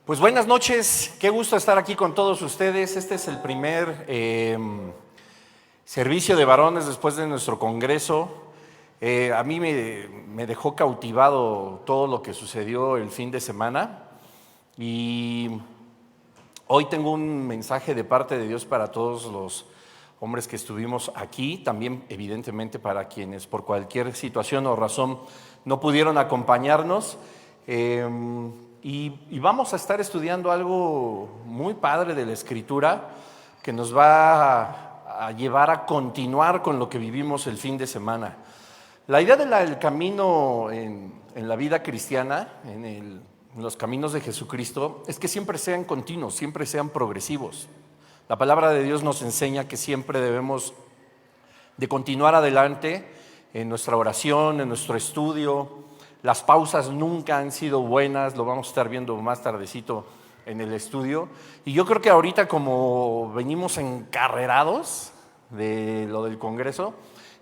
Pues buenas noches, qué gusto estar aquí con todos ustedes. Este es el primer servicio de varones después de nuestro congreso. A mí me dejó cautivado todo lo que sucedió el fin de semana y hoy tengo un mensaje de parte de Dios para todos los hombres que estuvimos aquí, también evidentemente para quienes por cualquier situación o razón no pudieron acompañarnos. Y vamos a estar estudiando algo muy padre de la Escritura que nos va a llevar a continuar con lo que vivimos el fin de semana. La idea del camino en la vida cristiana, en los caminos de Jesucristo, es que siempre sean continuos, siempre sean progresivos. La palabra de Dios nos enseña que siempre debemos de continuar adelante en nuestra oración, en nuestro estudio. Las pausas nunca han sido buenas, lo vamos a estar viendo más tardecito en el estudio. Y yo creo que ahorita, como venimos encarrerados de lo del Congreso,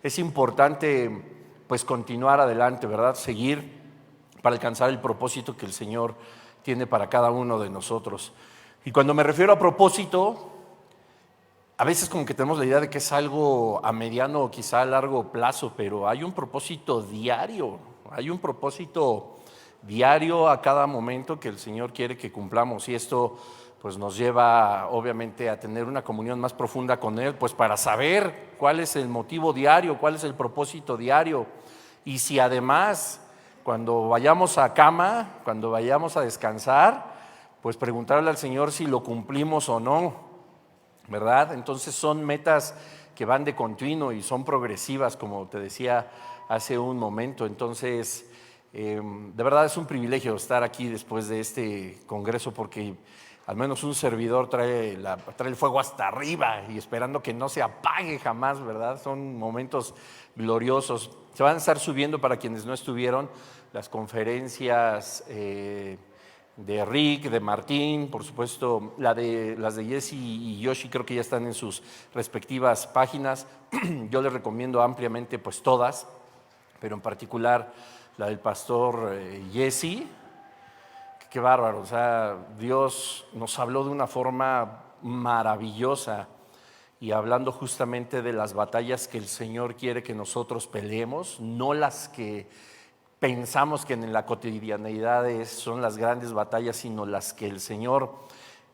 es importante pues continuar adelante, ¿verdad? Seguir para alcanzar el propósito que el Señor tiene para cada uno de nosotros. Y cuando me refiero a propósito, a veces como que tenemos la idea de que es algo a mediano o quizá a largo plazo, pero hay un propósito diario. Hay un propósito diario a cada momento que el Señor quiere que cumplamos, y esto pues nos lleva obviamente a tener una comunión más profunda con Él, pues para saber cuál es el motivo diario, cuál es el propósito diario, y si además cuando vayamos a cama, cuando vayamos a descansar, pues preguntarle al Señor si lo cumplimos o no, ¿verdad? Entonces son metas que van de continuo y son progresivas, como te decía hace un momento. Entonces, de verdad es un privilegio estar aquí después de este congreso, porque al menos un servidor trae el fuego hasta arriba y esperando que no se apague jamás, ¿verdad? Son momentos gloriosos. Se van a estar subiendo, para quienes no estuvieron, las conferencias de Rick, de Martín, por supuesto, las de Jesse y Yoshi creo que ya están en sus respectivas páginas. Yo les recomiendo ampliamente pues todas, pero en particular la del pastor Jesse. Qué bárbaro, o sea, Dios nos habló de una forma maravillosa y hablando justamente de las batallas que el Señor quiere que nosotros peleemos, no las que pensamos que en la cotidianeidad son las grandes batallas, sino las que el Señor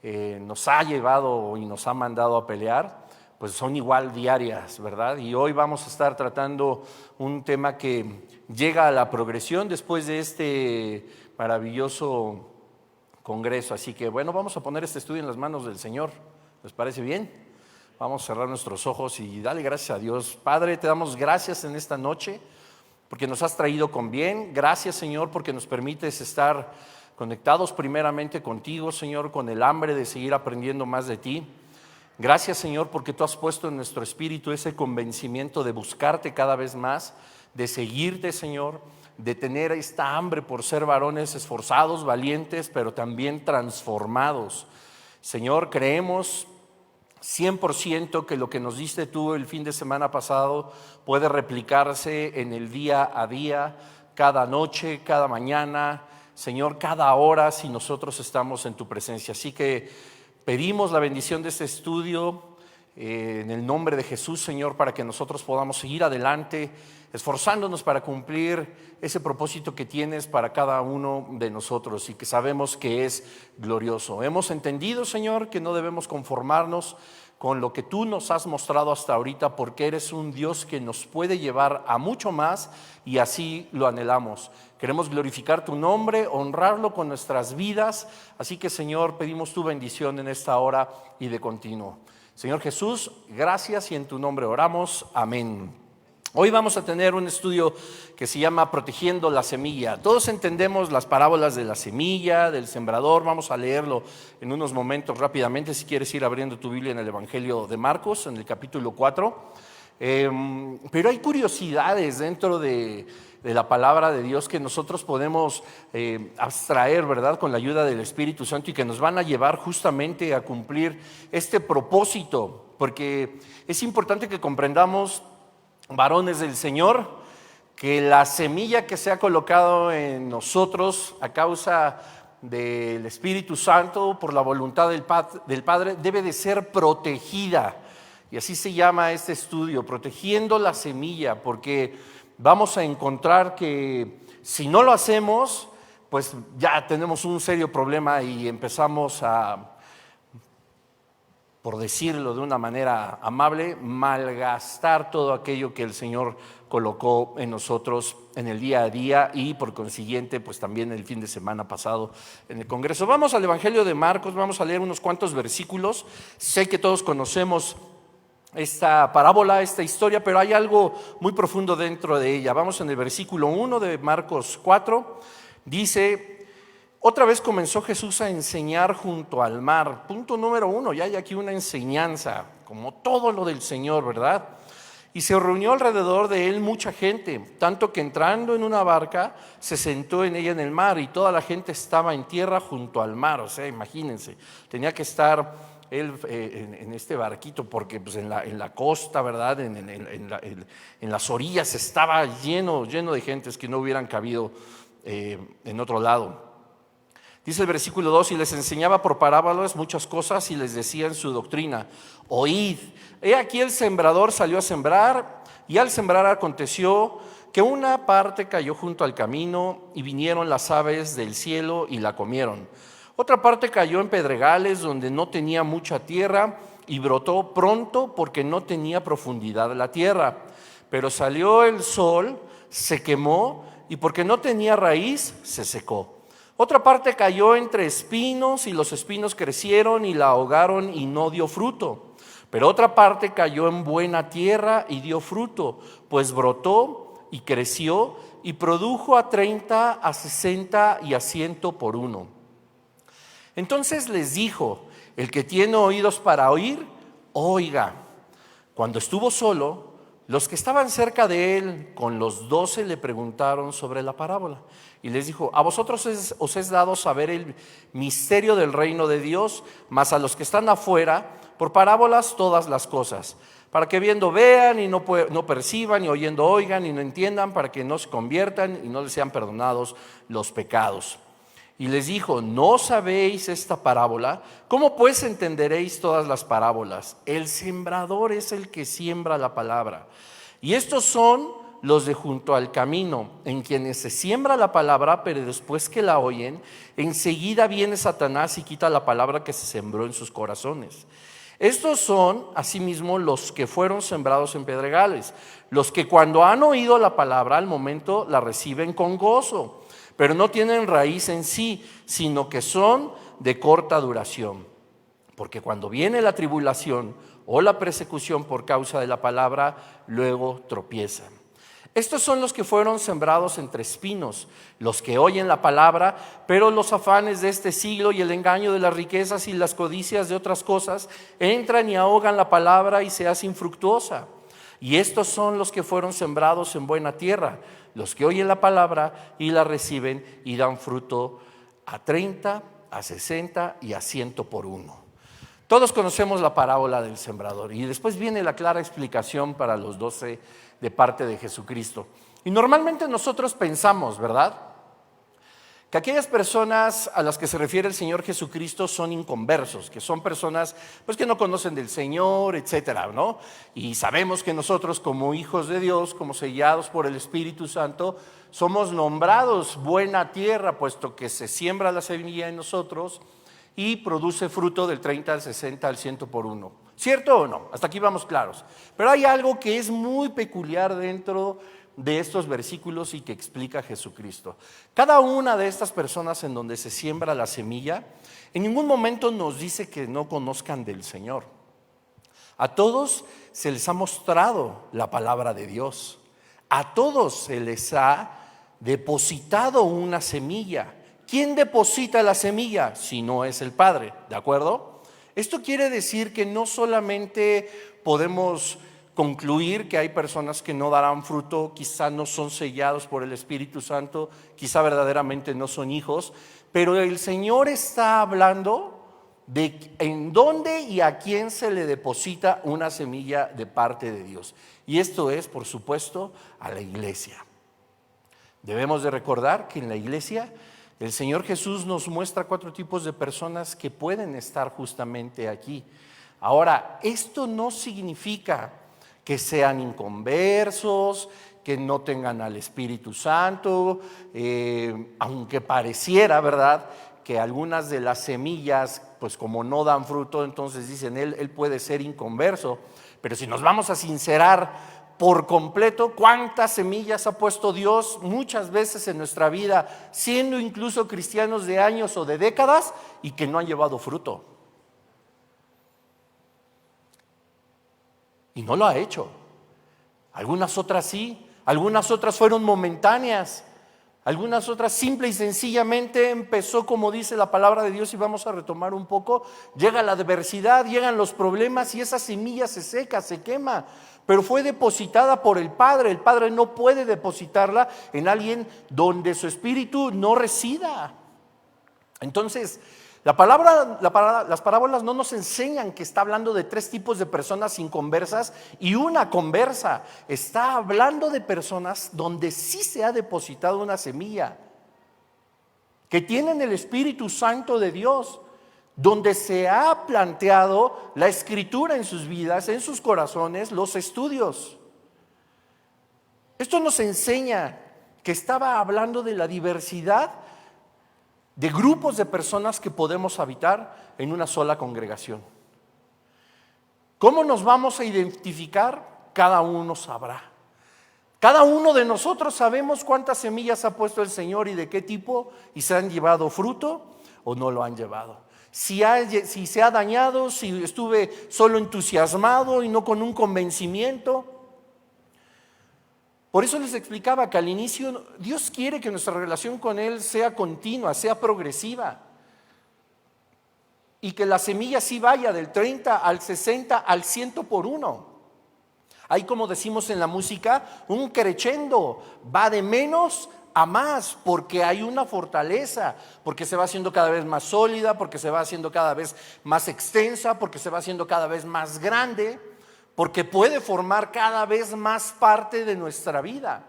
nos ha llevado y nos ha mandado a pelear, pues son igual diarias, ¿verdad? Y hoy vamos a estar tratando un tema que llega a la progresión después de este maravilloso congreso. Así que bueno, vamos a poner este estudio en las manos del Señor. ¿Les parece bien? Vamos a cerrar nuestros ojos y darle gracias a Dios. Padre, te damos gracias en esta noche porque nos has traído con bien. Gracias, Señor, porque nos permites estar conectados primeramente contigo, Señor, con el hambre de seguir aprendiendo más de ti. Gracias, Señor, porque tú has puesto en nuestro espíritu ese convencimiento de buscarte cada vez más, de seguirte, Señor, de tener esta hambre por ser varones esforzados, valientes, pero también transformados. Señor, creemos 100% que lo que nos diste tú el fin de semana pasado puede replicarse en el día a día, cada noche, cada mañana, Señor, cada hora, si nosotros estamos en tu presencia. Así que pedimos la bendición de este estudio en el nombre de Jesús, Señor, para que nosotros podamos seguir adelante, esforzándonos para cumplir ese propósito que tienes para cada uno de nosotros y que sabemos que es glorioso. Hemos entendido, Señor, que no debemos conformarnos con lo que tú nos has mostrado hasta ahorita, porque eres un Dios que nos puede llevar a mucho más y así lo anhelamos. Queremos glorificar tu nombre, honrarlo con nuestras vidas, así que, Señor, pedimos tu bendición en esta hora y de continuo. Señor Jesús, gracias y en tu nombre oramos. Amén. Hoy vamos a tener un estudio que se llama Protegiendo la Semilla. Todos entendemos las parábolas de la semilla, del sembrador. Vamos a leerlo en unos momentos rápidamente. Si quieres ir abriendo tu Biblia en el Evangelio de Marcos, en el capítulo 4. Pero hay curiosidades dentro de la palabra de Dios que nosotros podemos abstraer, ¿verdad?, con la ayuda del Espíritu Santo, y que nos van a llevar justamente a cumplir este propósito. Porque es importante que comprendamos, varones del Señor, que la semilla que se ha colocado en nosotros a causa del Espíritu Santo por la voluntad del Padre debe de ser protegida. Y así se llama este estudio, protegiendo la semilla, porque vamos a encontrar que si no lo hacemos, pues ya tenemos un serio problema y empezamos a, por decirlo de una manera amable, malgastar todo aquello que el Señor colocó en nosotros en el día a día y por consiguiente pues también el fin de semana pasado en el Congreso. Vamos al Evangelio de Marcos, vamos a leer unos cuantos versículos. Sé que todos conocemos esta parábola, esta historia, pero hay algo muy profundo dentro de ella. Vamos en el versículo 1 de Marcos 4, dice: otra vez comenzó Jesús a enseñar junto al mar. Punto número 1, ya hay aquí una enseñanza, como todo lo del Señor, ¿verdad? Y se reunió alrededor de él mucha gente, tanto que entrando en una barca, se sentó en ella en el mar, y toda la gente estaba en tierra junto al mar. O sea, imagínense, tenía que estar él en este barquito, porque pues en la costa, ¿verdad? En las orillas estaba lleno de gentes que no hubieran cabido en otro lado. Dice el versículo 2: y les enseñaba por parábolas muchas cosas y les decía en su doctrina: oíd, he aquí el sembrador salió a sembrar, y al sembrar aconteció que una parte cayó junto al camino, y vinieron las aves del cielo y la comieron. Otra parte cayó en pedregales donde no tenía mucha tierra, y brotó pronto porque no tenía profundidad la tierra. Pero salió el sol, se quemó, y porque no tenía raíz, se secó. Otra parte cayó entre espinos, y los espinos crecieron y la ahogaron y no dio fruto. Pero otra parte cayó en buena tierra y dio fruto, pues brotó y creció y produjo a 30, a 60 y a 100 por uno. Entonces les dijo: el que tiene oídos para oír, oiga. Cuando estuvo solo, los que estaban cerca de él con los 12 le preguntaron sobre la parábola. Y les dijo: a vosotros os es dado saber el misterio del reino de Dios, mas a los que están afuera, por parábolas todas las cosas, para que viendo vean y no perciban, y oyendo oigan y no entiendan, para que no se conviertan y no les sean perdonados los pecados. Y les dijo: ¿no sabéis esta parábola? ¿Cómo pues entenderéis todas las parábolas? El sembrador es el que siembra la palabra. Y estos son los de junto al camino, en quienes se siembra la palabra, pero después que la oyen, enseguida viene Satanás y quita la palabra que se sembró en sus corazones. Estos son asimismo los que fueron sembrados en pedregales, los que cuando han oído la palabra al momento la reciben con gozo, pero no tienen raíz en sí, sino que son de corta duración. Porque cuando viene la tribulación o la persecución por causa de la palabra, luego tropiezan. Estos son los que fueron sembrados entre espinos, los que oyen la palabra, pero los afanes de este siglo y el engaño de las riquezas y las codicias de otras cosas entran y ahogan la palabra y se hace infructuosa. Y estos son los que fueron sembrados en buena tierra, los que oyen la palabra y la reciben y dan fruto a 30, a 60 y a 100 por uno. Todos conocemos la parábola del sembrador, y después viene la clara explicación para los 12 de parte de Jesucristo. Y normalmente nosotros pensamos, ¿verdad?, que aquellas personas a las que se refiere el Señor Jesucristo son inconversos, que son personas pues que no conocen del Señor, etcétera, ¿no? Y sabemos que nosotros, como hijos de Dios, como sellados por el Espíritu Santo, somos nombrados buena tierra, puesto que se siembra la semilla en nosotros y produce fruto del 30 al 60 al 100 por uno. ¿Cierto o no? Hasta aquí vamos claros. Pero hay algo que es muy peculiar dentro de estos versículos y que explica Jesucristo. Cada una de estas personas en donde se siembra la semilla, en ningún momento nos dice que no conozcan del Señor. A todos se les ha mostrado la palabra de Dios. A todos se les ha depositado una semilla. ¿Quién deposita la semilla? Si no es el Padre, ¿de acuerdo? Esto quiere decir que no solamente podemos concluir que hay personas que no darán fruto, quizá no son sellados por el Espíritu Santo, quizá verdaderamente no son hijos, pero el Señor está hablando de en dónde y a quién se le deposita una semilla de parte de Dios. Y esto es, por supuesto, a la iglesia. Debemos de recordar que en la iglesia El Señor Jesús nos muestra 4 tipos de personas que pueden estar justamente aquí. Ahora, esto no significa que sean inconversos, que no tengan al Espíritu Santo, aunque pareciera, ¿verdad?, que algunas de las semillas, pues como no dan fruto, entonces dicen, él puede ser inconverso. Pero si nos vamos a sincerar por completo, ¿cuántas semillas ha puesto Dios muchas veces en nuestra vida, siendo incluso cristianos de años o de décadas, y que no han llevado fruto? Y no lo ha hecho. Algunas otras sí, algunas otras fueron momentáneas, algunas otras simple y sencillamente empezó, como dice la palabra de Dios, y vamos a retomar un poco, llega la adversidad, llegan los problemas y esa semilla se seca, se quema, pero fue depositada por el Padre no puede depositarla en alguien donde su espíritu no resida. Entonces, las parábolas no nos enseñan que está hablando de 3 tipos de personas inconversas y una conversa. Está hablando de personas donde sí se ha depositado una semilla, que tienen el Espíritu Santo de Dios, donde se ha planteado la escritura en sus vidas, en sus corazones, los estudios. Esto nos enseña que estaba hablando de la diversidad de grupos de personas que podemos habitar en una sola congregación. ¿Cómo nos vamos a identificar? Cada uno sabrá. Cada uno de nosotros sabemos cuántas semillas ha puesto el Señor y de qué tipo, y se han llevado fruto o no lo han llevado. Si se ha dañado, si estuve solo entusiasmado y no con un convencimiento. Por eso les explicaba que al inicio Dios quiere que nuestra relación con Él sea continua, sea progresiva, y que la semilla sí vaya del 30 al 60 al 100 por uno. Hay, como decimos en la música, un crescendo, va de menos a más, porque hay una fortaleza, porque se va haciendo cada vez más sólida, porque se va haciendo cada vez más extensa, porque se va haciendo cada vez más grande, porque puede formar cada vez más parte de nuestra vida.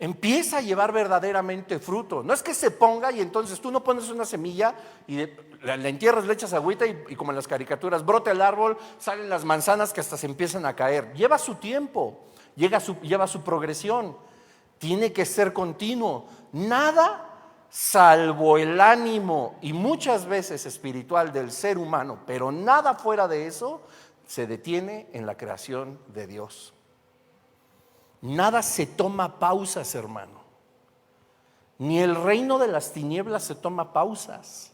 Empieza a llevar verdaderamente fruto. No es que se ponga y entonces tú no pones una semilla y la entierras, le echas agüita y como en las caricaturas, brota el árbol, salen las manzanas que hasta se empiezan a caer. Lleva su tiempo, lleva su progresión. Tiene que ser continuo. Nada salvo el ánimo y muchas veces espiritual del ser humano, pero nada fuera de eso se detiene en la creación de Dios. Nada se toma pausas, hermano. Ni el reino de las tinieblas se toma pausas.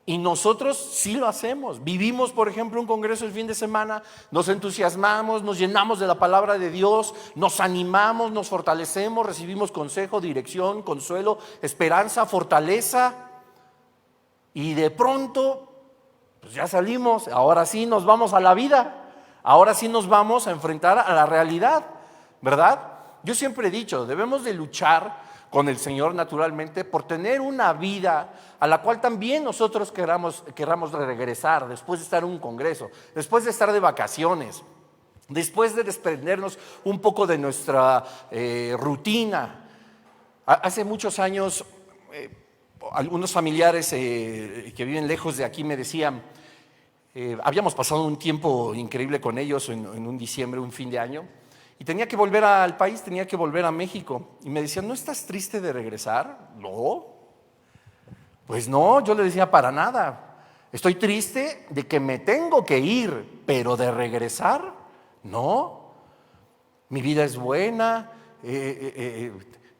Y nosotros sí lo hacemos. Vivimos, por ejemplo, un congreso el fin de semana, nos entusiasmamos, nos llenamos de la palabra de Dios, nos animamos, nos fortalecemos, recibimos consejo, dirección, consuelo, esperanza, fortaleza. Y de pronto pues ya salimos, ahora sí nos vamos a la vida, ahora sí nos vamos a enfrentar a la realidad, ¿verdad? Yo siempre he dicho, debemos de luchar con el Señor naturalmente por tener una vida a la cual también nosotros queramos regresar después de estar en un congreso, después de estar de vacaciones, después de desprendernos un poco de nuestra rutina. Hace muchos años algunos familiares que viven lejos de aquí me decían, habíamos pasado un tiempo increíble con ellos en un diciembre, un fin de año, y tenía que volver al país, tenía que volver a México, y me decían, ¿no estás triste de regresar? No, pues no, yo le decía, para nada, estoy triste de que me tengo que ir, pero de regresar, no, mi vida es buena,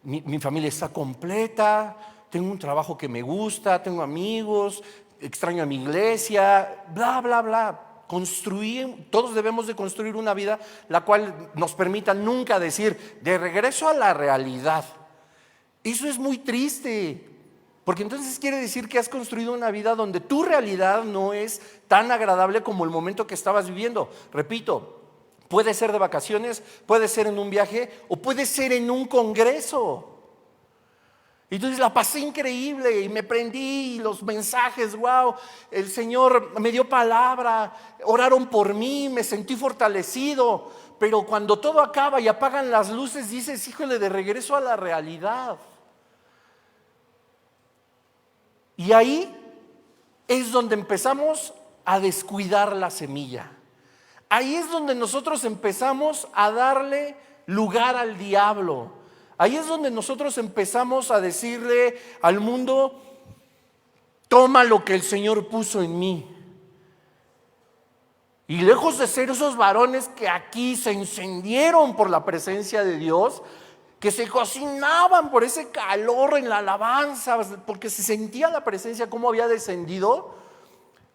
mi familia está completa, tengo un trabajo que me gusta, tengo amigos, extraño a mi iglesia, bla, bla, bla. Todos debemos de construir una vida la cual nos permita nunca decir, de regreso a la realidad. Eso es muy triste, porque entonces quiere decir que has construido una vida donde tu realidad no es tan agradable como el momento que estabas viviendo. Repito, puede ser de vacaciones, puede ser en un viaje o puede ser en un congreso. Y entonces la pasé increíble y me prendí los mensajes, wow, el Señor me dio palabra, oraron por mí, me sentí fortalecido, pero cuando todo acaba y apagan las luces dices, híjole, de regreso a la realidad. Y ahí es donde empezamos a descuidar la semilla. Ahí es donde nosotros empezamos a darle lugar al diablo. Ahí es donde nosotros empezamos a decirle al mundo: toma lo que el Señor puso en mí. Y lejos de ser esos varones que aquí se encendieron por la presencia de Dios, que se cocinaban por ese calor en la alabanza, porque se sentía la presencia como había descendido,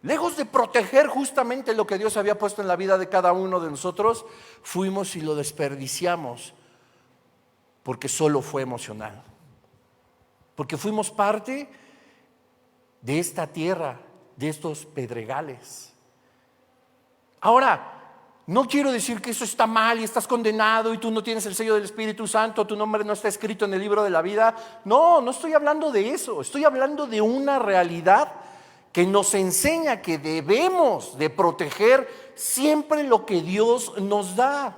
lejos de proteger justamente lo que Dios había puesto en la vida de cada uno de nosotros, fuimos y lo desperdiciamos, porque solo fue emocional, porque fuimos parte de esta tierra, de estos pedregales. Ahora, no quiero decir que eso está mal y estás condenado y tú no tienes el sello del Espíritu Santo, tu nombre no está escrito en el libro de la vida. No, no estoy hablando de eso, estoy hablando de una realidad que nos enseña que debemos de proteger siempre lo que Dios nos da.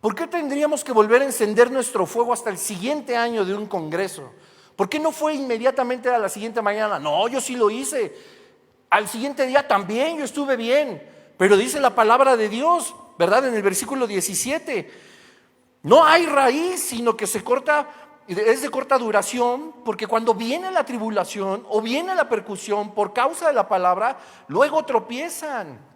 ¿Por qué tendríamos que volver a encender nuestro fuego hasta el siguiente año de un congreso? ¿Por qué no fue inmediatamente a la siguiente mañana? No, yo sí lo hice. Al siguiente día también yo estuve bien. Pero dice la palabra de Dios, ¿verdad? En el versículo 17, no hay raíz, sino que se corta, es de corta duración, porque cuando viene la tribulación o viene la persecución por causa de la palabra, luego tropiezan.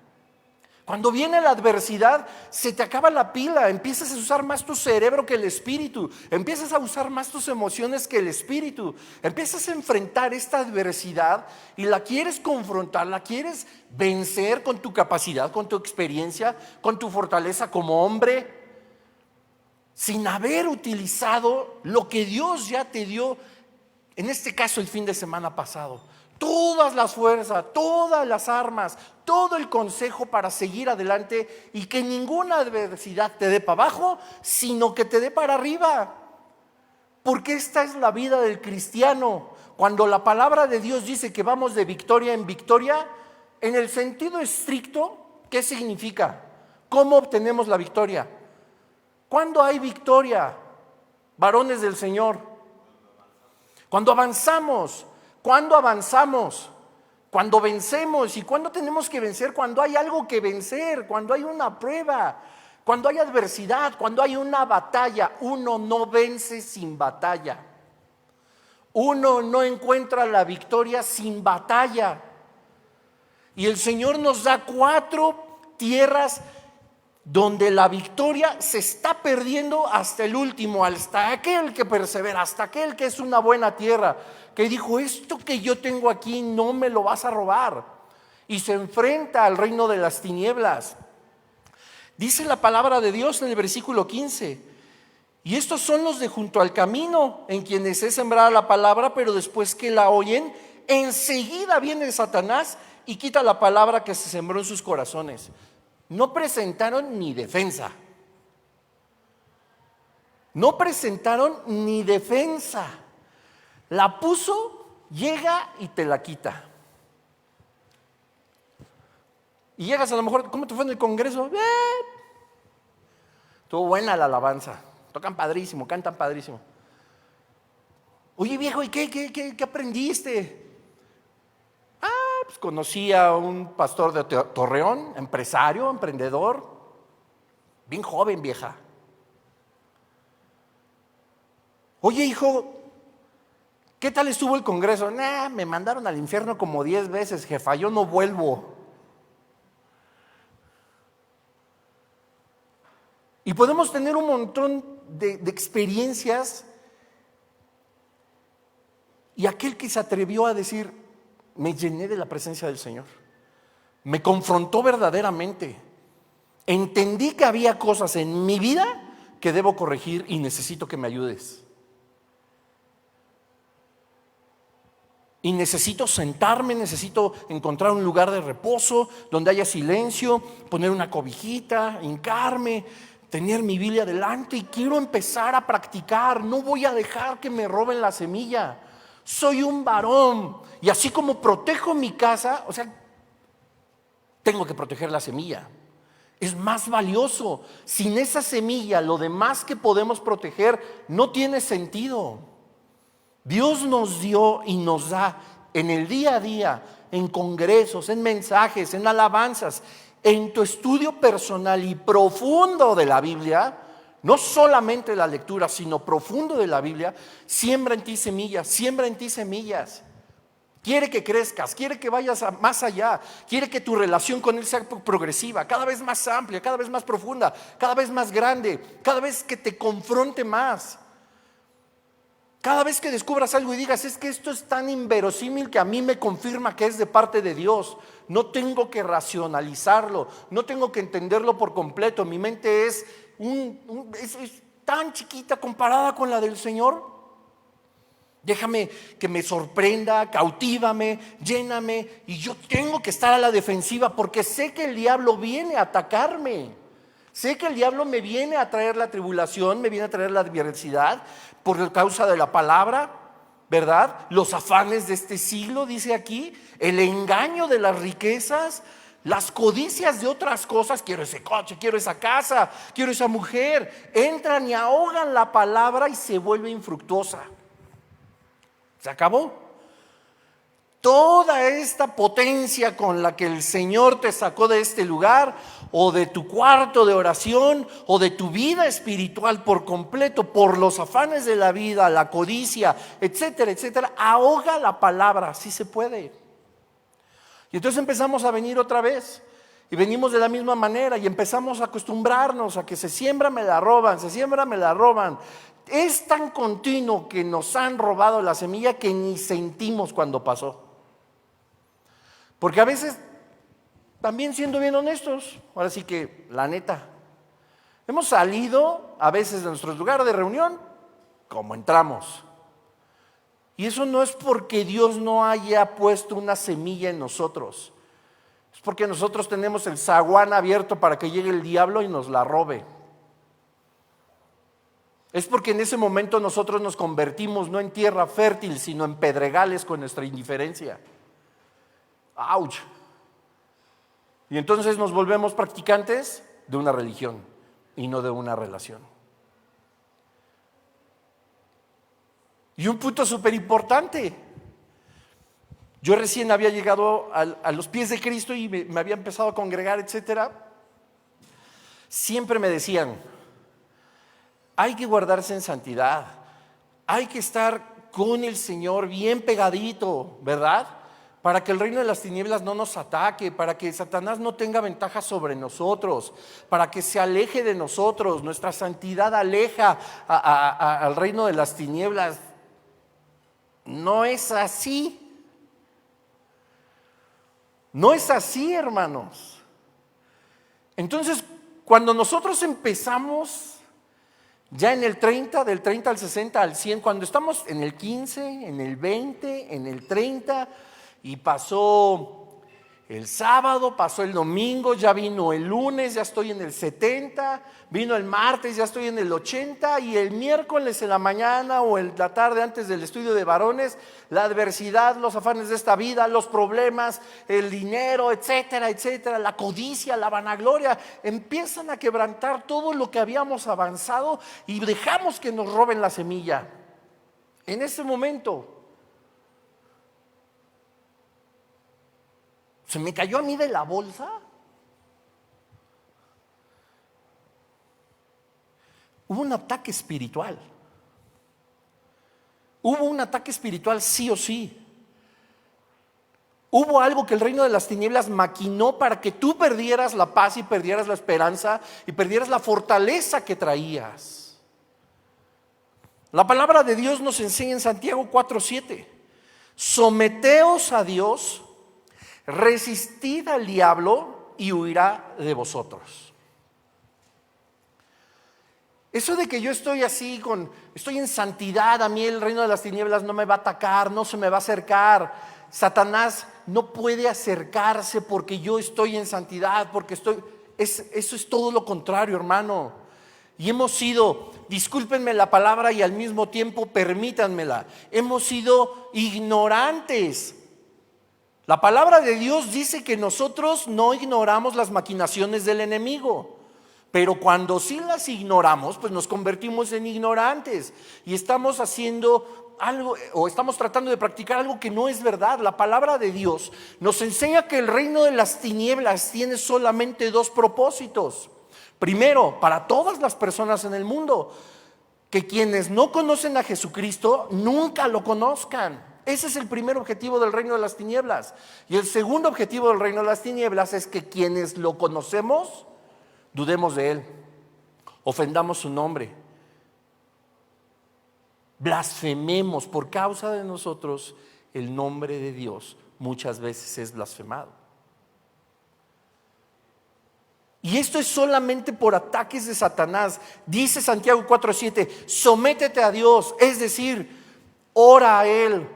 Cuando viene la adversidad, se te acaba la pila, empiezas a usar más tu cerebro que el espíritu, empiezas a usar más tus emociones que el espíritu, empiezas a enfrentar esta adversidad y la quieres confrontar, la quieres vencer con tu capacidad, con tu experiencia, con tu fortaleza como hombre, sin haber utilizado lo que Dios ya te dio, en este caso el fin de semana pasado. Todas las fuerzas, todas las armas, todo el consejo para seguir adelante y que ninguna adversidad te dé para abajo, sino que te dé para arriba. Porque esta es la vida del cristiano. Cuando la palabra de Dios dice que vamos de victoria en victoria, en el sentido estricto, ¿qué significa? ¿Cómo obtenemos la victoria? ¿Cuándo hay victoria, varones del Señor? Cuando avanzamos. ¿Cuándo avanzamos? Cuando vencemos. ¿Y cuándo tenemos que vencer? Cuando hay algo que vencer, cuando hay una prueba, cuando hay adversidad, cuando hay una batalla. Uno no vence sin batalla. Uno no encuentra la victoria sin batalla. Y el Señor nos da 4 tierras donde la victoria se está perdiendo hasta el último, hasta aquel que persevera, hasta aquel que es una buena tierra, que dijo: esto que yo tengo aquí no me lo vas a robar, y se enfrenta al reino de las tinieblas. Dice la palabra de Dios en el versículo 15: y estos son los de junto al camino, en quienes es sembrada la palabra, pero después que la oyen, enseguida viene Satanás y quita la palabra que se sembró en sus corazones. No presentaron ni defensa. No presentaron ni defensa. La puso, llega y te la quita. Y llegas a lo mejor, ¿cómo te fue en el congreso? Estuvo buena la alabanza. Tocan padrísimo, cantan padrísimo. Oye, viejo, ¿y qué aprendiste? Pues conocí a un pastor de Torreón, empresario, emprendedor, bien joven, vieja. Oye, hijo, ¿qué tal estuvo el congreso? Me mandaron al infierno como 10 veces, jefa, yo no vuelvo. Y podemos tener un montón de experiencias, y aquel que se atrevió a decir: me llené de la presencia del Señor, me confrontó verdaderamente, entendí que había cosas en mi vida que debo corregir y necesito que me ayudes. Y necesito sentarme, necesito encontrar un lugar de reposo donde haya silencio, poner una cobijita, hincarme, tener mi Biblia delante, y quiero empezar a practicar. No voy a dejar que me roben la semilla. Soy un varón, y así como protejo mi casa, o sea, tengo que proteger la semilla. Es más valioso. Sin esa semilla, lo demás que podemos proteger no tiene sentido. Dios nos dio y nos da en el día a día, en congresos, en mensajes, en alabanzas, en tu estudio personal y profundo de la Biblia, no solamente la lectura, sino profundo de la Biblia, siembra en ti semillas, siembra en ti semillas. Quiere que crezcas, quiere que vayas más allá, quiere que tu relación con Él sea progresiva, cada vez más amplia, cada vez más profunda, cada vez más grande, cada vez que te confronte más. Cada vez que descubras algo y digas, es que esto es tan inverosímil que a mí me confirma que es de parte de Dios. No tengo que racionalizarlo, no tengo que entenderlo por completo. Mi mente es tan chiquita comparada con la del Señor. Déjame que me sorprenda, cautívame, lléname, y yo tengo que estar a la defensiva porque sé que el diablo viene a atacarme. Sé que el diablo me viene a traer la tribulación, me viene a traer la adversidad por causa de la palabra, ¿verdad? Los afanes de este siglo, dice aquí, el engaño de las riquezas, las codicias de otras cosas. Quiero ese coche, quiero esa casa, quiero esa mujer. Entran y ahogan la palabra y se vuelve infructuosa. Se acabó. Toda esta potencia con la que el Señor te sacó de este lugar, o de tu cuarto de oración, o de tu vida espiritual por completo, por los afanes de la vida, la codicia, etcétera, etcétera, ahoga la palabra. Sí se puede. Y entonces empezamos a venir otra vez, y venimos de la misma manera, y empezamos a acostumbrarnos a que se siembra, me la roban, se siembra, me la roban. Es tan continuo que nos han robado la semilla que ni sentimos cuando pasó. Porque a veces, también siendo bien honestos, ahora sí que la neta, hemos salido a veces de nuestro lugar de reunión como entramos. Y eso no es porque Dios no haya puesto una semilla en nosotros. Es porque nosotros tenemos el zaguán abierto para que llegue el diablo y nos la robe. Es porque en ese momento nosotros nos convertimos no en tierra fértil, sino en pedregales con nuestra indiferencia. ¡Auch! Y entonces nos volvemos practicantes de una religión y no de una relación. Y un punto súper importante. Yo recién había llegado a los pies de Cristo y me había empezado a congregar, etcétera. Siempre me decían, hay que guardarse en santidad, hay que estar con el Señor bien pegadito, ¿verdad? Para que el reino de las tinieblas no nos ataque, para que Satanás no tenga ventaja sobre nosotros, para que se aleje de nosotros. Nuestra santidad aleja al reino de las tinieblas. No es así. No es así, hermanos. Entonces, cuando nosotros empezamos ya en el 30, del 30 al 60, al 100, cuando estamos en el 15, en el 20, en el 30, y pasó el sábado, pasó el domingo, ya vino el lunes, ya estoy en el 70, vino el martes, ya estoy en el 80, y el miércoles en la mañana o en la tarde antes del estudio de varones, la adversidad, los afanes de esta vida, los problemas, el dinero, etcétera, etcétera, la codicia, la vanagloria, empiezan a quebrantar todo lo que habíamos avanzado y dejamos que nos roben la semilla. En ese momento se me cayó a mí de la bolsa. Hubo un ataque espiritual. Hubo un ataque espiritual sí o sí. Hubo algo que el reino de las tinieblas maquinó para que tú perdieras la paz y perdieras la esperanza y perdieras la fortaleza que traías. La palabra de Dios nos enseña en Santiago 4:7: someteos a Dios, resistid al diablo y huirá de vosotros. Eso de que yo estoy así, estoy en santidad, a mí el reino de las tinieblas no me va a atacar, no se me va a acercar. Satanás no puede acercarse porque yo estoy en santidad, porque eso es todo lo contrario, hermano. Y hemos sido, discúlpenme la palabra y al mismo tiempo permítanmela, hemos sido ignorantes. La palabra de Dios dice que nosotros no ignoramos las maquinaciones del enemigo, pero cuando sí las ignoramos, pues nos convertimos en ignorantes y estamos haciendo algo o estamos tratando de practicar algo que no es verdad. La palabra de Dios nos enseña que el reino de las tinieblas tiene solamente dos propósitos. Primero, para todas las personas en el mundo, que quienes no conocen a Jesucristo nunca lo conozcan. Ese es el primer objetivo del reino de las tinieblas. Y el segundo objetivo del reino de las tinieblas es que quienes lo conocemos dudemos de él, ofendamos su nombre, blasfememos. Por causa de nosotros el nombre de Dios muchas veces es blasfemado. Y esto es solamente por ataques de Satanás. Dice Santiago 4:7, sométete a Dios, es decir, ora a Él,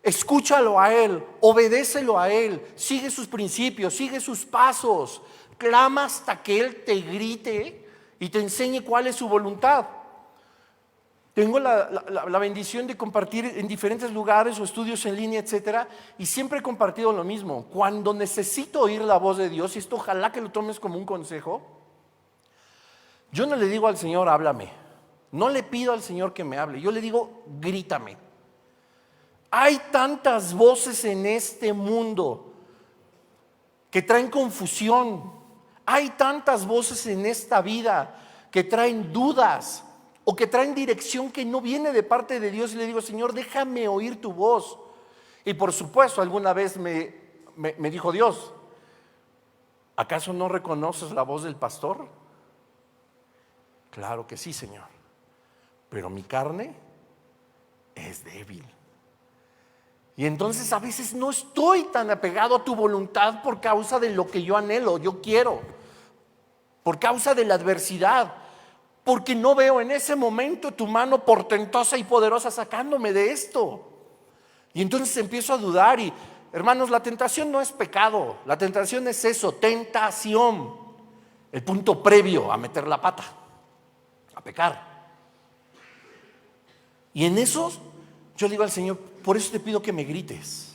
escúchalo a Él, obedécelo a Él, sigue sus principios, sigue sus pasos, clama hasta que Él te grite y te enseñe cuál es su voluntad. Tengo la bendición de compartir en diferentes lugares o estudios en línea, etcétera, y siempre he compartido lo mismo. Cuando necesito oír la voz de Dios, y esto ojalá que lo tomes como un consejo, yo no le digo al Señor, háblame. No le pido al Señor que me hable, yo le digo, grítame. Hay tantas voces en este mundo que traen confusión. Hay tantas voces en esta vida que traen dudas o que traen dirección que no viene de parte de Dios. Y le digo, Señor, déjame oír tu voz. Y por supuesto, alguna vez me dijo Dios, ¿acaso no reconoces la voz del pastor? Claro que sí, Señor, pero mi carne es débil. Y entonces a veces no estoy tan apegado a tu voluntad por causa de lo que yo anhelo, yo quiero, por causa de la adversidad, porque no veo en ese momento tu mano portentosa y poderosa sacándome de esto. Y entonces empiezo a dudar. Y hermanos, la tentación no es pecado, la tentación es eso, tentación, el punto previo a meter la pata, a pecar. Y en eso yo le digo al Señor, por eso te pido que me grites.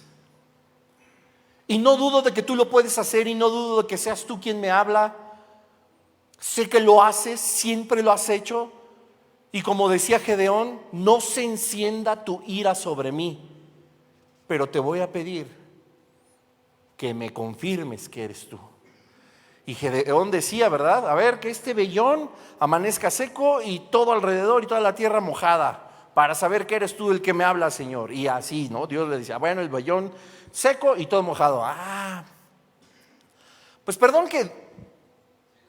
Y no dudo de que tú lo puedes hacer, y no dudo de que seas tú quien me habla. Sé que lo haces, siempre lo has hecho. Y como decía Gedeón, no se encienda tu ira sobre mí, pero te voy a pedir que me confirmes que eres tú. Y Gedeón decía, ¿verdad? A ver, que este vellón amanezca seco y todo alrededor y toda la tierra mojada, para saber que eres tú el que me habla, Señor. Y así, ¿no? Dios le decía, bueno, el vellón seco y todo mojado. Pues perdón que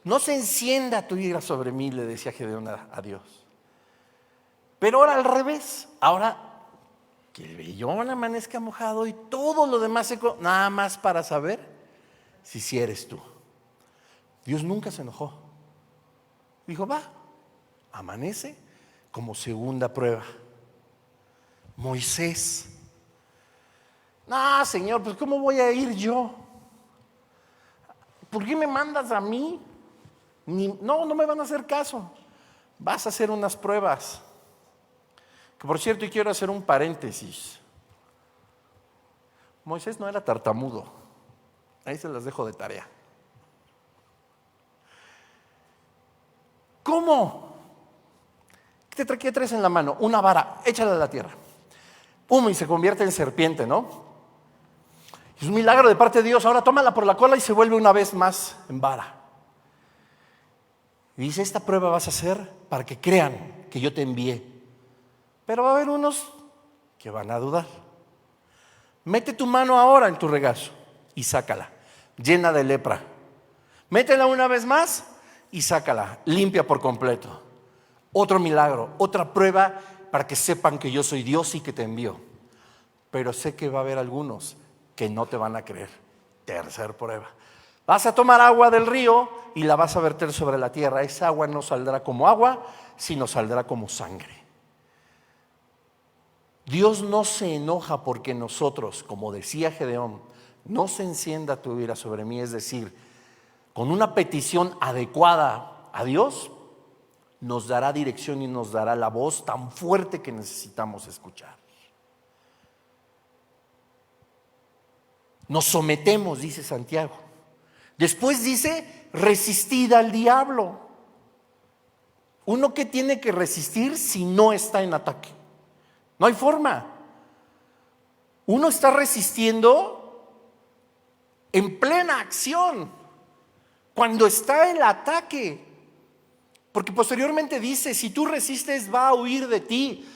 no se encienda tu ira sobre mí, le decía Gedeón a Dios. Pero ahora al revés, ahora que el vellón amanezca mojado y todo lo demás seco, nada más para saber si eres tú. Dios nunca se enojó. Dijo, va, amanece como segunda prueba. Moisés. No, Señor, pues ¿cómo voy a ir yo? ¿Por qué me mandas a mí? No me van a hacer caso. Vas a hacer unas pruebas. Que por cierto, y quiero hacer un paréntesis. Moisés no era tartamudo. Ahí se las dejo de tarea. ¿Cómo? ¿Qué traes en la mano? Una vara, échala a la tierra. Y se convierte en serpiente, ¿no? Es un milagro de parte de Dios. Ahora tómala por la cola y se vuelve una vez más en vara. Y dice, esta prueba vas a hacer para que crean que yo te envié. Pero va a haber unos que van a dudar. Mete tu mano ahora en tu regazo y sácala, llena de lepra. Métela una vez más y sácala, limpia por completo. Otro milagro, otra prueba para que sepan que yo soy Dios y que te envío. Pero sé que va a haber algunos que no te van a creer. Tercer prueba. Vas a tomar agua del río y la vas a verter sobre la tierra. Esa agua no saldrá como agua, sino saldrá como sangre. Dios no se enoja porque nosotros, como decía Gedeón, no se encienda tu ira sobre mí. Es decir, con una petición adecuada a Dios, nos dará dirección y nos dará la voz tan fuerte que necesitamos escuchar. Nos sometemos, dice Santiago. Después dice, resistid al diablo. Uno que tiene que resistir si no está en ataque. No hay forma. Uno está resistiendo en plena acción, cuando está el ataque. Porque posteriormente dice, si tú resistes, va a huir de ti.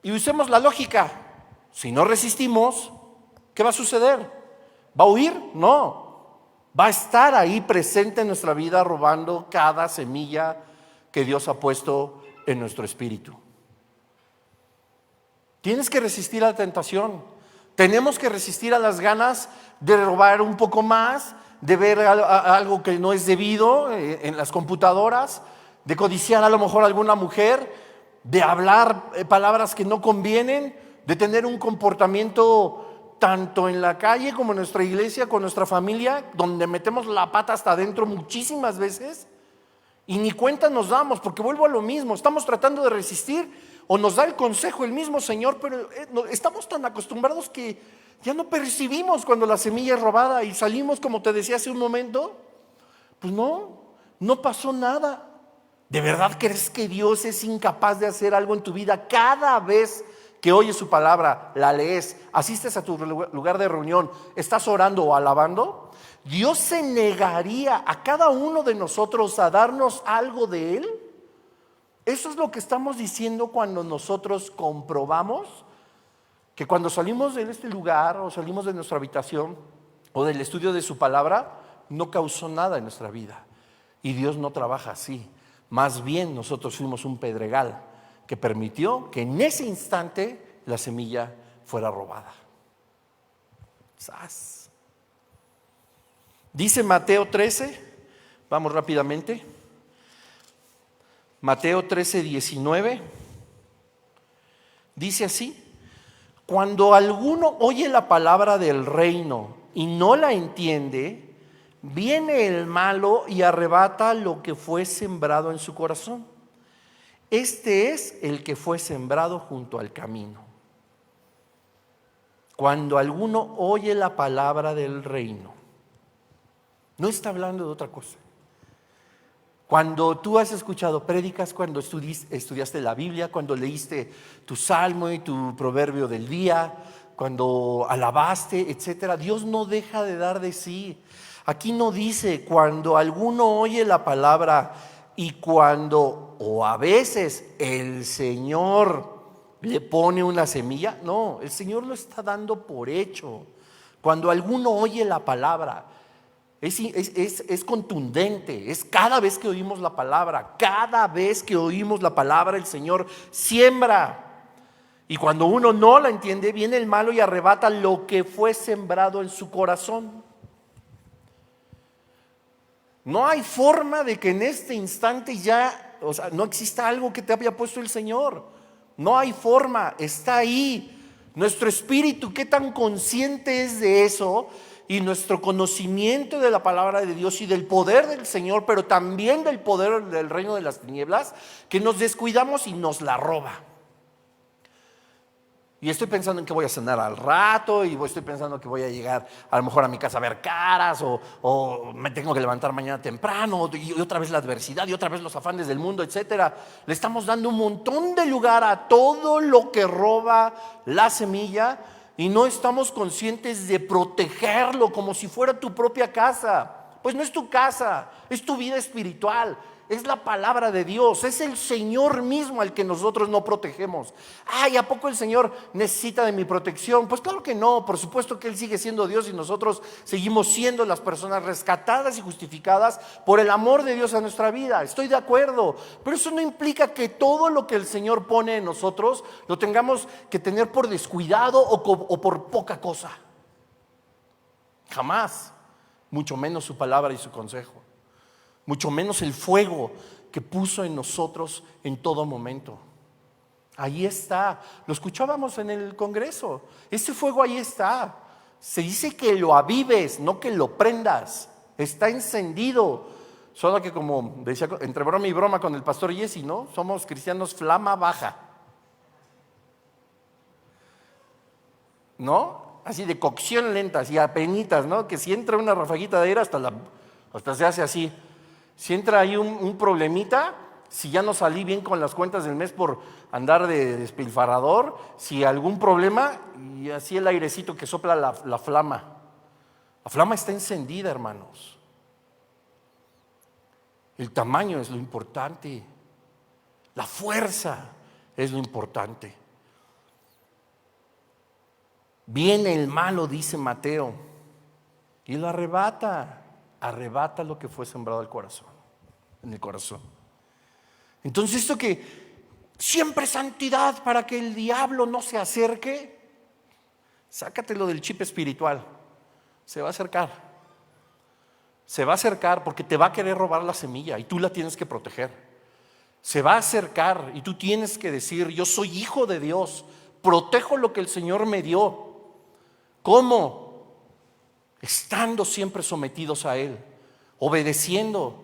Y usemos la lógica. Si no resistimos, ¿qué va a suceder? ¿Va a huir? No. Va a estar ahí presente en nuestra vida, robando cada semilla que Dios ha puesto en nuestro espíritu. Tienes que resistir a la tentación. Tenemos que resistir a las ganas de robar un poco más, de ver algo que no es debido en las computadoras, de codiciar a lo mejor a alguna mujer, de hablar palabras que no convienen, de tener un comportamiento tanto en la calle como en nuestra iglesia, con nuestra familia, donde metemos la pata hasta adentro muchísimas veces y ni cuenta nos damos, porque vuelvo a lo mismo, estamos tratando de resistir o nos da el consejo el mismo Señor, pero estamos tan acostumbrados que ya no percibimos cuando la semilla es robada y salimos, como te decía hace un momento, pues no pasó nada. ¿De verdad crees que Dios es incapaz de hacer algo en tu vida cada vez que oyes su palabra, la lees, asistes a tu lugar de reunión, estás orando o alabando? ¿Dios se negaría a cada uno de nosotros a darnos algo de Él? Eso es lo que estamos diciendo cuando nosotros comprobamos que cuando salimos de este lugar o salimos de nuestra habitación o del estudio de su palabra, no causó nada en nuestra vida. Y Dios no trabaja así. Más bien nosotros fuimos un pedregal que permitió que en ese instante la semilla fuera robada. ¡Sas! Dice Mateo 13, vamos rápidamente. Mateo 13, 19. Dice así: cuando alguno oye la palabra del reino y no la entiende, viene el malo y arrebata lo que fue sembrado en su corazón. Este es el que fue sembrado junto al camino. Cuando alguno oye la palabra del reino, no está hablando de otra cosa. Cuando tú has escuchado prédicas, cuando estudiaste la Biblia, cuando leíste tu salmo y tu proverbio del día, cuando alabaste, etcétera, Dios no deja de dar de sí. Aquí no dice cuando alguno oye la palabra y cuando o a veces el Señor le pone una semilla. No, el Señor lo está dando por hecho. Cuando alguno oye la palabra, es contundente, es cada vez que oímos la palabra, cada vez que oímos la palabra el Señor siembra. Y cuando uno no la entiende, viene el malo y arrebata lo que fue sembrado en su corazón. No hay forma de que en este instante ya, no exista algo que te haya puesto el Señor. No hay forma, está ahí. Nuestro espíritu, ¿qué tan consciente es de eso? Y nuestro conocimiento de la palabra de Dios y del poder del Señor, pero también del poder del reino de las tinieblas, que nos descuidamos y nos la roba. Y estoy pensando en que voy a cenar al rato, y estoy pensando que voy a llegar a lo mejor a mi casa a ver caras, o me tengo que levantar mañana temprano, y otra vez la adversidad, y otra vez los afanes del mundo, etcétera. Le estamos dando un montón de lugar a todo lo que roba la semilla, y no estamos conscientes de protegerlo como si fuera tu propia casa. Pues no es tu casa, es tu vida espiritual. Es la palabra de Dios, es el Señor mismo al que nosotros no protegemos. Ay, ¿a poco el Señor necesita de mi protección? Pues claro que no, por supuesto que Él sigue siendo Dios y nosotros seguimos siendo las personas rescatadas y justificadas por el amor de Dios a nuestra vida. Estoy de acuerdo, pero eso no implica que todo lo que el Señor pone en nosotros lo tengamos que tener por descuidado o por poca cosa. Jamás, mucho menos su palabra y su consejo. Mucho menos el fuego que puso en nosotros en todo momento. Ahí está, lo escuchábamos en el Congreso. Ese fuego ahí está. Se dice que lo avives, no que lo prendas. Está encendido. Solo que, como decía entre broma y broma con el pastor Jesse, ¿no? Somos cristianos flama baja, ¿no? Así de cocción lenta, así apenitas, ¿no? Que si entra una rafaguita de aire hasta se hace así. Si entra ahí un problemita, si ya no salí bien con las cuentas del mes por andar de despilfarrador, si algún problema, y así el airecito que sopla la flama. La flama está encendida, hermanos. El tamaño es lo importante. La fuerza es lo importante. Viene el malo, dice Mateo, y lo arrebata lo que fue sembrado en el corazón. Entonces esto que siempre santidad para que el diablo no se acerque, sácatelo del chip espiritual. Se va a acercar. Se va a acercar porque te va a querer robar la semilla y tú la tienes que proteger. Se va a acercar y tú tienes que decir: yo soy hijo de Dios, protejo lo que el Señor me dio. ¿Cómo? Estando siempre sometidos a Él, obedeciendo,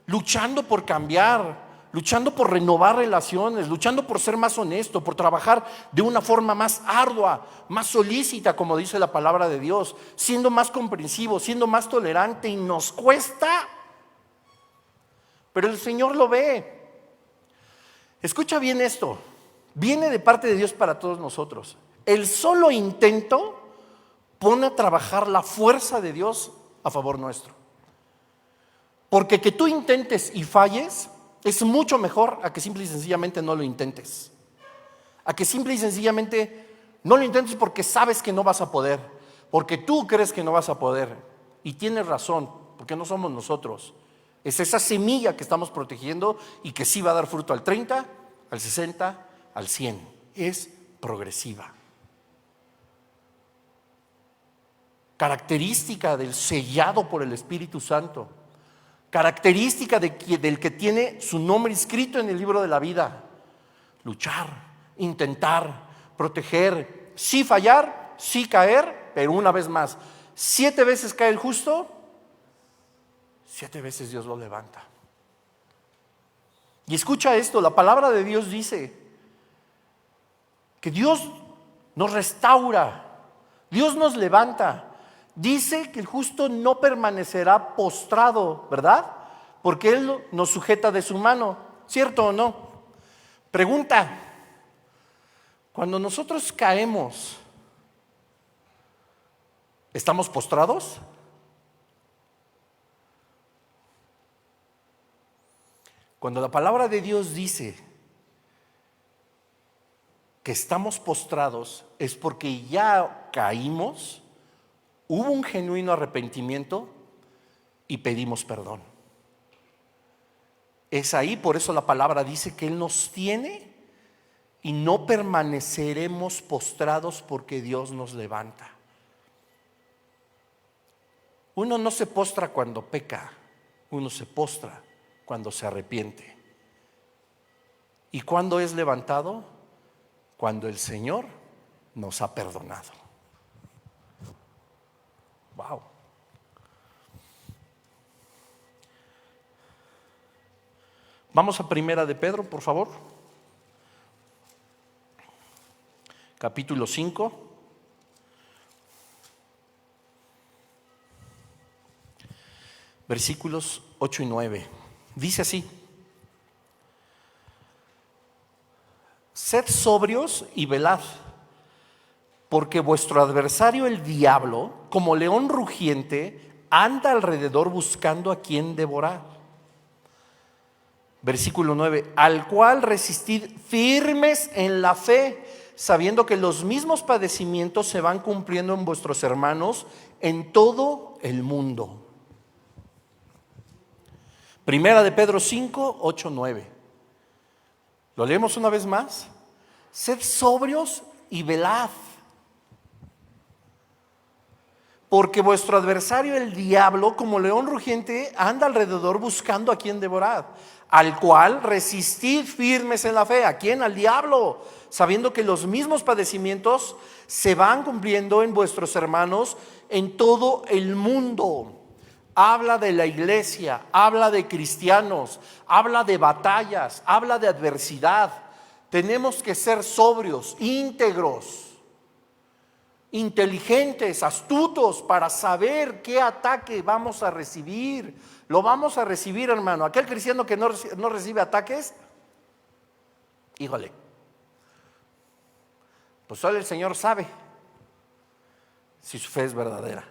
luchando por cambiar, luchando por renovar relaciones, luchando por ser más honesto, por trabajar de una forma más ardua, más solícita, como dice la palabra de Dios, siendo más comprensivo, siendo más tolerante, y nos cuesta, pero el Señor lo ve. Escucha bien esto, viene de parte de Dios para todos nosotros. El solo intento pone a trabajar la fuerza de Dios a favor nuestro. Porque que tú intentes y falles es mucho mejor a que simple y sencillamente no lo intentes. A que simple y sencillamente no lo intentes porque sabes que no vas a poder, porque tú crees que no vas a poder. Y tienes razón, porque no somos nosotros. Es esa semilla que estamos protegiendo y que sí va a dar fruto al 30, al 60, al 100. Es progresiva. Característica del sellado por el Espíritu Santo. Característica del que tiene su nombre inscrito en el libro de la vida. Luchar, intentar, proteger, sí fallar, sí caer, pero una vez más, 7 veces cae el justo, 7 veces Dios lo levanta. Y escucha esto, la palabra de Dios dice que Dios nos restaura, Dios nos levanta. Dice que el justo no permanecerá postrado, ¿verdad? Porque Él nos sujeta de su mano, ¿cierto o no? Pregunta: cuando nosotros caemos, ¿estamos postrados? Cuando la palabra de Dios dice que estamos postrados, es porque ya caímos, hubo un genuino arrepentimiento y pedimos perdón. Es ahí, por eso la palabra dice que Él nos tiene y no permaneceremos postrados porque Dios nos levanta. Uno no se postra cuando peca, uno se postra cuando se arrepiente. ¿Y cuándo es levantado? Cuando el Señor nos ha perdonado. Wow. Vamos a Primera de Pedro, por favor. Capítulo 5. Versículos 8 y 9. Dice así: sed sobrios y velad, porque vuestro adversario el diablo, como león rugiente, anda alrededor buscando a quien devorar. Versículo 9: al cual resistid firmes en la fe, sabiendo que los mismos padecimientos se van cumpliendo en vuestros hermanos en todo el mundo. Primera de Pedro 5, 8, 9. ¿Lo leemos una vez más? Sed sobrios y velad, porque vuestro adversario el diablo, como león rugiente, anda alrededor buscando a quien devorar. Al cual resistid firmes en la fe. ¿A quién? Al diablo, sabiendo que los mismos padecimientos se van cumpliendo en vuestros hermanos en todo el mundo. Habla de la iglesia, habla de cristianos, habla de batallas, habla de adversidad. Tenemos que ser sobrios, íntegros. inteligentes, astutos para saber qué ataque vamos a recibir. Lo vamos a recibir, hermano. Aquel cristiano que no recibe ataques, híjole, pues solo el Señor sabe si su fe es verdadera.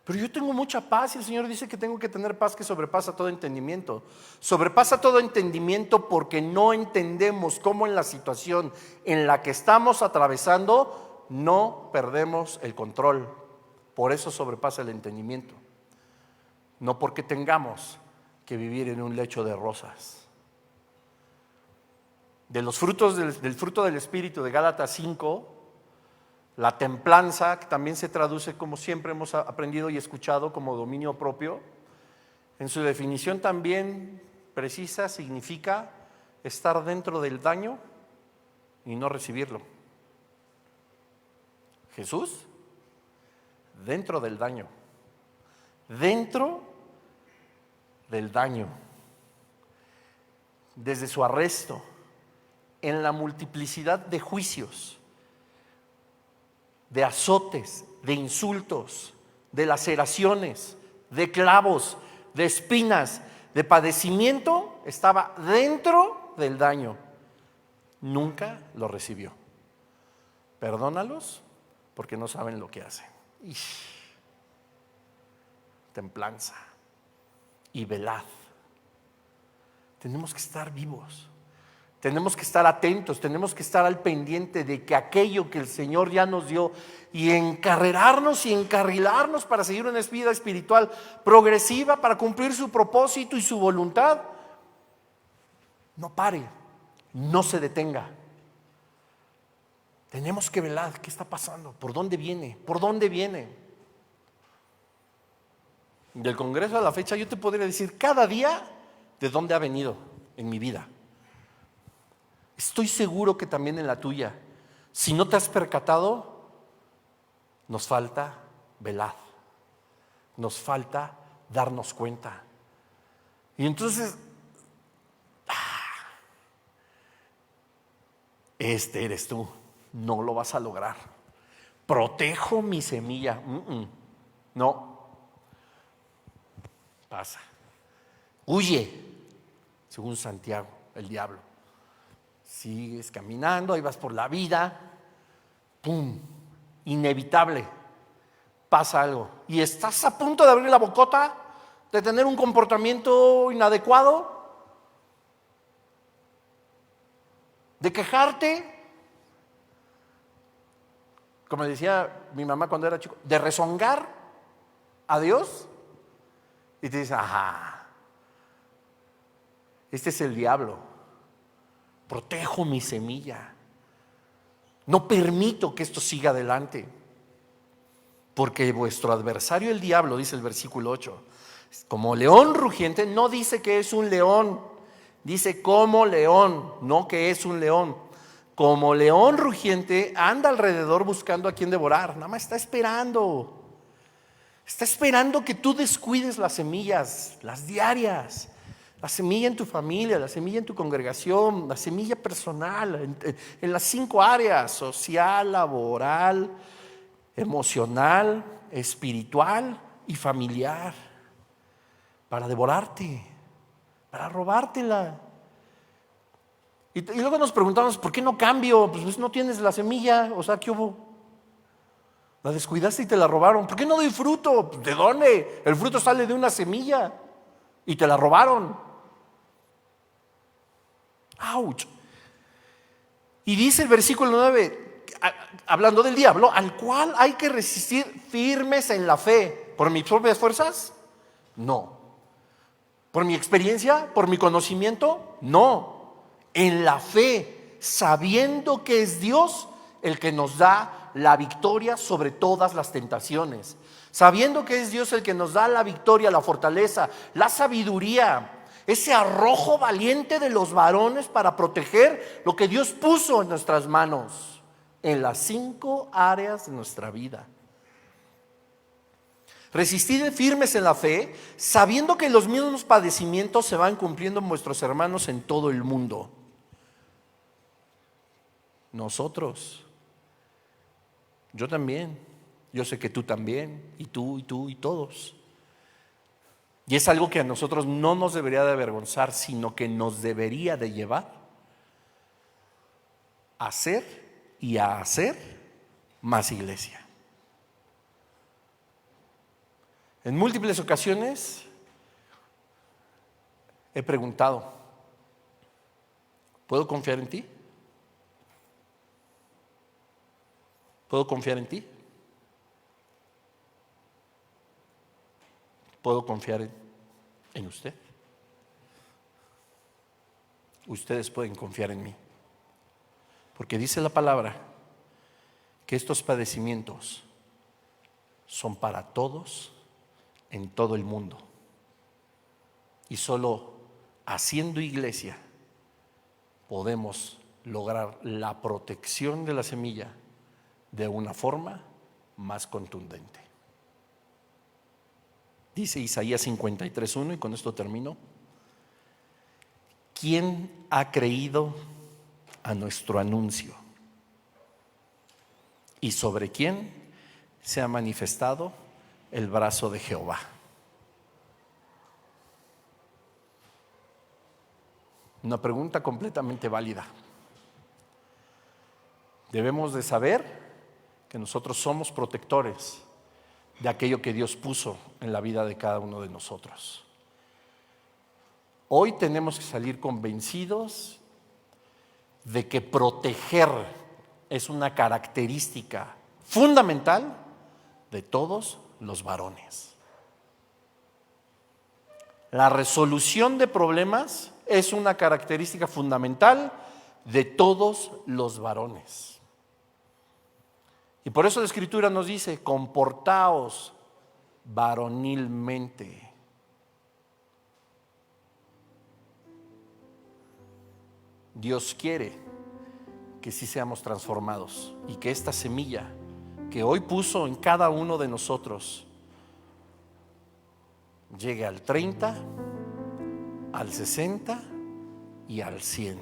Pero yo tengo mucha paz y el Señor dice que tengo que tener paz que sobrepasa todo entendimiento. Sobrepasa todo entendimiento porque no entendemos cómo en la situación en la que estamos atravesando no perdemos el control. Por eso sobrepasa el entendimiento. No porque tengamos que vivir en un lecho de rosas. De los frutos del fruto del Espíritu de Gálatas 5, la templanza, que también se traduce, como siempre hemos aprendido y escuchado, como dominio propio, en su definición también precisa significa estar dentro del daño y no recibirlo. Jesús, dentro del daño, dentro del daño, desde su arresto, en la multiplicidad de juicios, de azotes, de insultos, de laceraciones, de clavos, de espinas, de padecimiento, estaba dentro del daño. Nunca lo recibió. Perdónalos porque no saben lo que hacen. Templanza y velad. Tenemos que estar vivos. Tenemos que estar atentos, tenemos que estar al pendiente de que aquello que el Señor ya nos dio y encarrerarnos y encarrilarnos para seguir una vida espiritual progresiva, para cumplir su propósito y su voluntad, no pare, no se detenga. Tenemos que velar qué está pasando, por dónde viene, por dónde viene. Del Congreso a la fecha yo te podría decir cada día de dónde ha venido en mi vida. Estoy seguro que también en la tuya. Si no te has percatado, nos falta velar, nos falta darnos cuenta. Y entonces, este eres tú, no lo vas a lograr. Protejo mi semilla. No, pasa. Huye, según Santiago, el diablo. Sigues caminando, ahí vas por la vida, ¡pum! Inevitable, pasa algo. Y estás a punto de abrir la bocota, de tener un comportamiento inadecuado, de quejarte, como decía mi mamá cuando era chico, de rezongar a Dios. Y te dice, ajá, este es el diablo. Protejo mi semilla. No permito que esto siga adelante. Porque vuestro adversario, el diablo, dice el versículo 8, como león rugiente, no dice que es un león, dice como león, no que es un león. Como león rugiente anda alrededor buscando a quien devorar. Nada más está esperando. Está esperando que tú descuides las semillas, las diarias. La semilla en tu familia, la semilla en tu congregación, la semilla personal, en las 5 áreas: social, laboral, emocional, espiritual y familiar, para devorarte, para robártela. Y luego nos preguntamos, ¿por qué no cambio? Pues no tienes la semilla, o sea, ¿qué hubo? La descuidaste y te la robaron. ¿Por qué no doy fruto? ¿De dónde? El fruto sale de una semilla y te la robaron. ¡Auch! Y dice el versículo 9, hablando del diablo, al cual hay que resistir firmes en la fe. ¿Por mis propias fuerzas? No. ¿Por mi experiencia? ¿Por mi conocimiento? No. En la fe, sabiendo que es Dios el que nos da la victoria sobre todas las tentaciones. Sabiendo que es Dios el que nos da la victoria, la fortaleza, la sabiduría, ese arrojo valiente de los varones para proteger lo que Dios puso en nuestras manos, en las 5 áreas de nuestra vida. Resistid firmes en la fe, sabiendo que los mismos padecimientos se van cumpliendo en vuestros hermanos en todo el mundo. Nosotros. Yo también. Yo sé que tú también. Y tú, y tú, y todos. Y es algo que a nosotros no nos debería de avergonzar, sino que nos debería de llevar a ser y a hacer más iglesia. En múltiples ocasiones he preguntado, ¿puedo confiar en ti? ¿Puedo confiar en ti? ¿Puedo confiar en usted? Ustedes pueden confiar en mí. Porque dice la palabra que estos padecimientos son para todos en todo el mundo. Y solo haciendo iglesia podemos lograr la protección de la semilla de una forma más contundente. Dice Isaías 53:1, y con esto termino. ¿Quién ha creído a nuestro anuncio? ¿Y sobre quién se ha manifestado el brazo de Jehová? Una pregunta completamente válida. Debemos de saber que nosotros somos protectores de aquello que Dios puso en la vida de cada uno de nosotros. Hoy tenemos que salir convencidos de que proteger es una característica fundamental de todos los varones. La resolución de problemas es una característica fundamental de todos los varones. Y por eso la Escritura nos dice, comportaos varonilmente. Dios quiere que sí seamos transformados y que esta semilla que hoy puso en cada uno de nosotros llegue al 30, al 60 y al 100.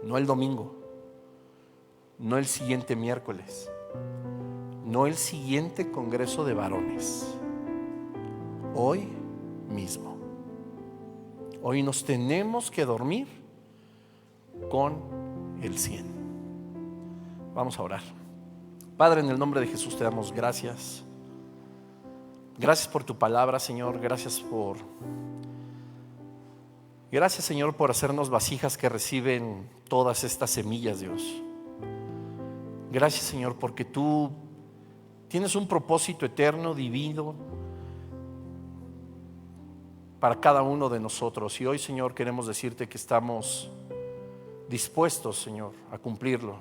No el domingo, no el siguiente miércoles, no el siguiente congreso de varones, hoy mismo. Hoy nos tenemos que dormir con el 100. Vamos a orar. Padre, en el nombre de Jesús te damos gracias. Gracias por tu palabra, Señor. Gracias, Señor, por hacernos vasijas que reciben todas estas semillas, Dios. Gracias, Señor, porque tú tienes un propósito eterno, divino, para cada uno de nosotros. Y hoy, Señor, queremos decirte que estamos dispuestos, Señor, a cumplirlo.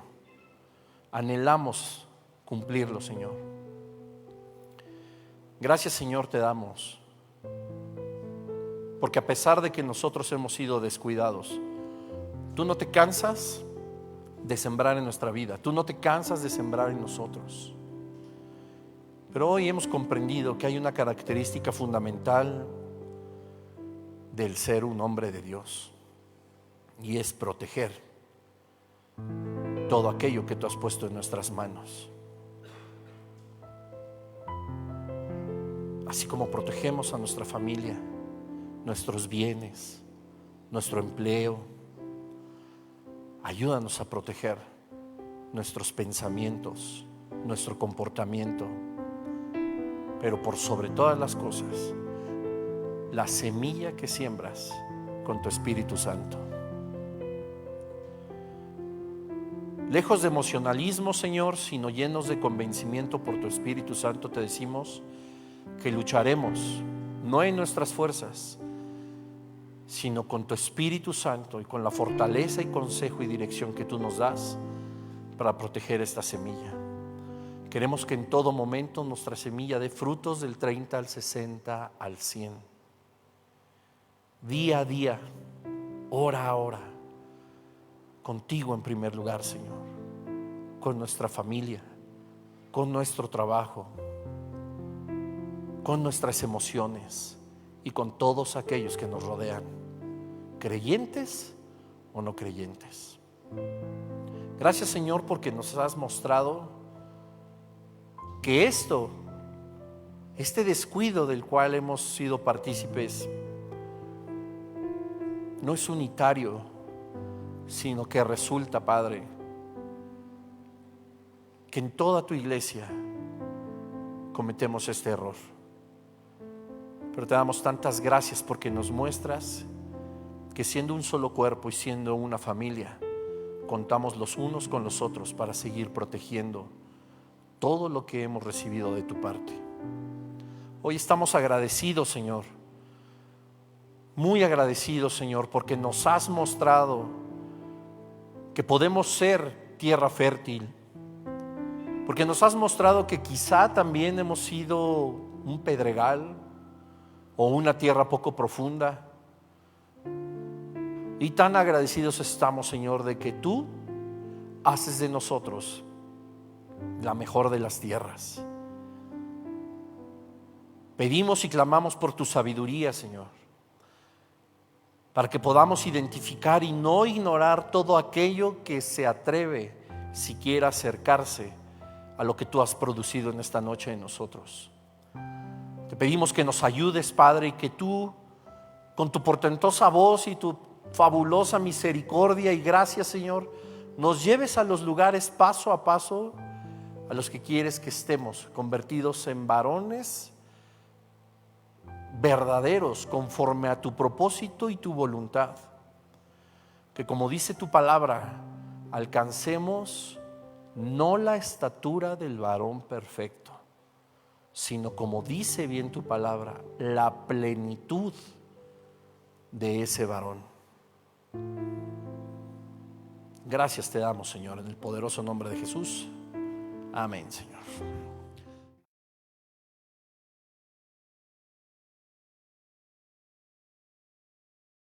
Anhelamos cumplirlo, Señor. Gracias, Señor, te damos, porque a pesar de que nosotros hemos sido descuidados, tú no te cansas de sembrar en nuestra vida, tú no te cansas de sembrar en nosotros. Pero hoy hemos comprendido que hay una característica fundamental del ser un hombre de Dios, y es proteger todo aquello que tú has puesto en nuestras manos. Así como protegemos a nuestra familia, nuestros bienes, nuestro empleo, ayúdanos a proteger nuestros pensamientos, nuestro comportamiento, pero por sobre todas las cosas, la semilla que siembras con tu Espíritu Santo. Lejos de emocionalismo, Señor, sino llenos de convencimiento por tu Espíritu Santo, te decimos que lucharemos, no en nuestras fuerzas, sino con tu Espíritu Santo y con la fortaleza y consejo y dirección que tú nos das para proteger esta semilla. Queremos que en todo momento nuestra semilla dé frutos del 30 al 60 al 100. Día a día, hora a hora, contigo en primer lugar, Señor, con nuestra familia, con nuestro trabajo, con nuestras emociones y con todos aquellos que nos rodean, creyentes o no creyentes. Gracias, Señor, porque nos has mostrado que este descuido del cual hemos sido partícipes no es unitario, sino que resulta, Padre, que en toda tu iglesia cometemos este error. Pero te damos tantas gracias porque nos muestras que siendo un solo cuerpo y siendo una familia, contamos los unos con los otros para seguir protegiendo todo lo que hemos recibido de tu parte. Hoy estamos agradecidos, Señor, muy agradecidos, Señor, porque nos has mostrado que podemos ser tierra fértil, porque nos has mostrado que quizá también hemos sido un pedregal o una tierra poco profunda. Y tan agradecidos estamos, Señor, de que tú haces de nosotros la mejor de las tierras. Pedimos y clamamos por tu sabiduría, Señor, para que podamos identificar y no ignorar todo aquello que se atreve siquiera a acercarse a lo que tú has producido en esta noche en nosotros. Te pedimos que nos ayudes, Padre, y que tú, con tu portentosa voz y tu fabulosa misericordia y gracia, Señor, nos lleves a los lugares paso a paso a los que quieres que estemos, convertidos en varones verdaderos conforme a tu propósito y tu voluntad. Que, como dice tu palabra, alcancemos no la estatura del varón perfecto, sino, como dice bien tu palabra, la plenitud de ese varón. Gracias te damos, Señor, en el poderoso nombre de Jesús. Amén, Señor.